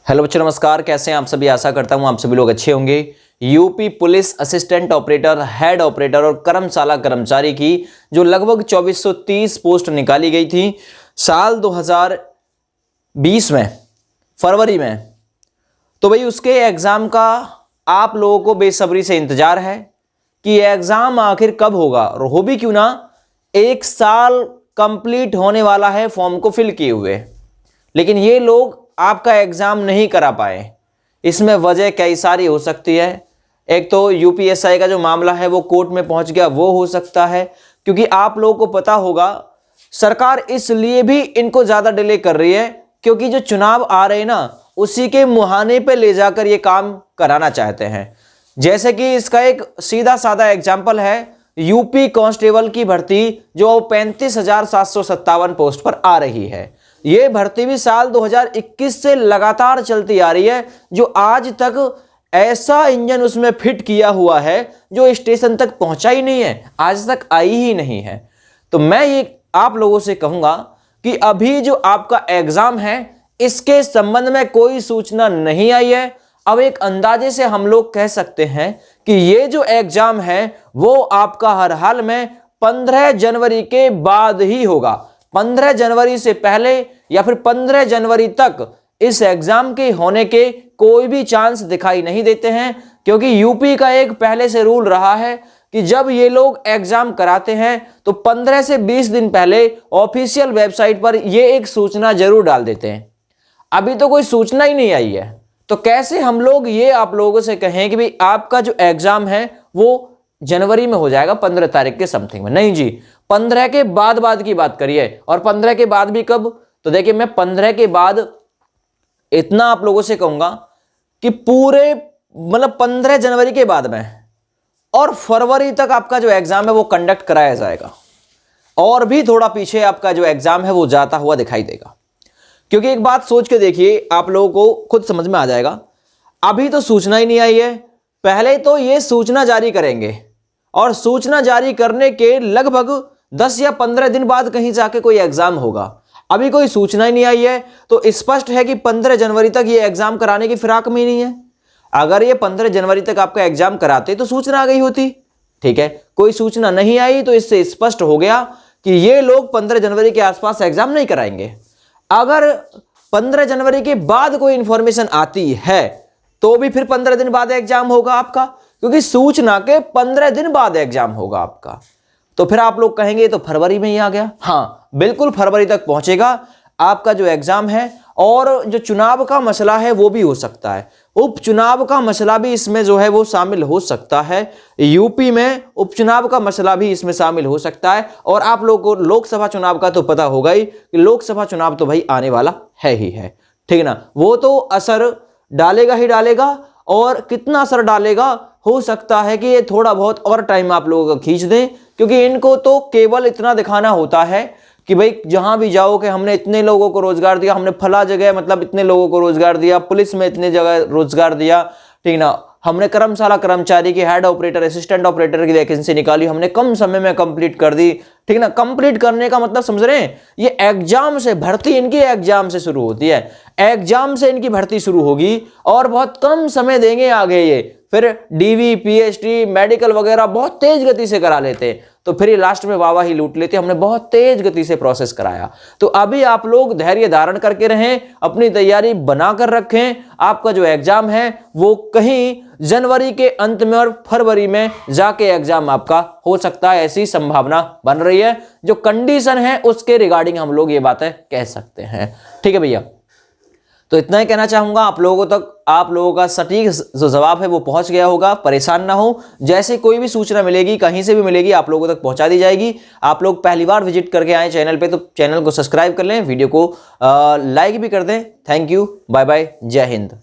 Hello बच्चों, नमस्कार। कैसे हैं आप सभी? आशा करता हूं आप सभी लोग अच्छे होंगे। UP police assistant operator, head operator और कर्मशाला कर्मचारी की जो लगभग 2430 पोस्ट निकाली गई थी साल 2020 में, फरवरी में, तो भाई उसके एग्जाम का आप लोगों को बेसब्री से इंतजार है कि एग्जाम आखिर कब होगा। और हो भी क्यों ना, 1 साल कंप्लीट होने वाला है फॉर्म को फिल किए हुए, लेकिन ये लोग आपका एग्जाम नहीं करा पाए। इसमें वजह कई सारी हो सकती है। एक तो यूपीएसआई का जो मामला है वो कोर्ट में पहुंच गया, वो हो सकता है, क्योंकि आप लोगों को पता होगा सरकार इसलिए भी इनको ज्यादा डिले कर रही है क्योंकि जो चुनाव आ रहे हैं ना, उसी के मुहाने पे ले जाकर ये काम कराना चाहते हैं। जैसे कि इसका एक सीधा साधा एग्जाम्पल है यूपी कांस्टेबल की भर्ती जो 35,757 पोस्ट पर आ रही है। ये भर्ती भी साल 2021 से लगातार चलती आ रही है, जो आज तक ऐसा इंजन उसमें फिट किया हुआ है जो स्टेशन तक पहुंचा ही नहीं है, आज तक आई ही नहीं है। तो मैं ये आप लोगों से कहूंगा कि अभी जो आपका एग्जाम है इसके संबंध में कोई सूचना नहीं आई है। अब एक अंदाजे से हम लोग कह सकते हैं कि ये जो एग्जाम है वो आपका हर हाल में 15 जनवरी के बाद ही होगा। 15 जनवरी से पहले या फिर 15 जनवरी तक इस एग्जाम के होने के कोई भी चांस दिखाई नहीं देते हैं, क्योंकि यूपी का एक पहले से रूल रहा है कि जब ये लोग एग्जाम कराते हैं तो 15 से 20 दिन पहले ऑफिशियल वेबसाइट पर ये एक सूचना जरूर डाल देते हैं। अभी तो कोई सूचना ही नहीं आई है, तो कैसे हम लोग ये आप लोगों से कहें कि भाई आपका जो एग्जाम है वो जनवरी में हो जाएगा 15 तारीख के समथिंग में? नहीं जी, 15 के बाद की बात करिए। और 15 के बाद भी कब? तो देखिए, मैं 15 के बाद इतना आप लोगों से कहूंगा कि पूरे 15 जनवरी के बाद में और फरवरी तक आपका जो एग्जाम है वो कंडक्ट कराया जाएगा। और भी थोड़ा पीछे आपका जो एग्जाम है वो जाता हुआ दिखाई देगा, क्योंकि एक बात सोच के देखिए, आप लोगों को खुद समझ में आ जाएगा। अभी तो सूचना ही नहीं आई है, पहले तो ये सूचना जारी करेंगे और सूचना जारी करने के लगभग 10 या 15 दिन बाद कहीं जाके कोई एग्जाम होगा। अभी कोई सूचना ही नहीं आई है, तो स्पष्ट है कि 15 जनवरी तक ये एग्जाम कराने की फिराक में ही नहीं है। अगर ये 15 जनवरी तक आपका एग्जाम कराते तो सूचना आ गई होती, ठीक है। कोई सूचना नहीं आई, तो इससे स्पष्ट हो गया कि ये लोग 15 जनवरी के आसपास एग्जाम नहीं कराएंगे। अगर 15 जनवरी के बाद कोई इंफॉर्मेशन आती है तो भी फिर 15 दिन बाद एग्जाम होगा आपका, क्योंकि सूचना के 15 दिन बाद एग्जाम होगा आपका। तो फिर आप लोग कहेंगे तो फरवरी में ही आ गया। हाँ, बिल्कुल फरवरी तक पहुंचेगा आपका जो एग्जाम है। और जो चुनाव का मसला है वो भी हो सकता है, उपचुनाव का मसला भी इसमें जो है वो शामिल हो सकता है। यूपी में उपचुनाव का मसला भी इसमें शामिल हो सकता है। और आप लोगों को लोकसभा चुनाव का तो पता होगा ही कि लोकसभा चुनाव तो भाई आने वाला है ही है, ठीक है ना। वो तो असर डालेगा ही डालेगा, और कितना असर डालेगा हो सकता है कि ये थोड़ा बहुत और टाइम आप लोगों का खींच दें, क्योंकि इनको तो केवल इतना दिखाना होता है कि भाई जहां भी जाओ कि हमने इतने लोगों को रोजगार दिया, हमने फला जगह इतने लोगों को रोजगार दिया, पुलिस में इतने जगह रोजगार दिया, ठीक ना। हमने कर्मशाला कर्मचारी की हेड ऑपरेटर, असिस्टेंट ऑपरेटर की वैकेंसी निकाली, हमने कम समय में कंप्लीट कर दी, ठीक ना। कंप्लीट करने का मतलब समझ रहे हैं, ये एग्जाम से भर्ती इनकी एग्जाम से शुरू होती है, एग्जाम से इनकी भर्ती शुरू होगी और बहुत कम समय देंगे आगे ये। फिर डीवी, पीएचडी, मेडिकल वगैरह बहुत तेज गति से करा लेते हैं, तो फिर ये लास्ट में वावा ही लूट लेते, हमने बहुत तेज गति से प्रोसेस कराया। तो अभी आप लोग धैर्य धारण करके रहें, अपनी तैयारी बनाकर रखें। आपका जो एग्जाम है वो कहीं जनवरी के अंत में और फरवरी में जाके एग्जाम आपका हो सकता है, ऐसी संभावना बन रही है। जो कंडीशन है उसके रिगार्डिंग हम लोग ये बातें कह सकते हैं, ठीक है भैया। तो इतना ही कहना चाहूंगा आप लोगों तक, आप लोगों का सटीक जो जवाब है वो पहुंच गया होगा। परेशान ना हो, जैसे कोई भी सूचना मिलेगी कहीं से भी मिलेगी आप लोगों तक पहुंचा दी जाएगी। आप लोग पहली बार विजिट करके आए चैनल पे तो चैनल को सब्सक्राइब कर लें, वीडियो को लाइक भी कर दें। थैंक यू, बाय बाय, जय हिंद।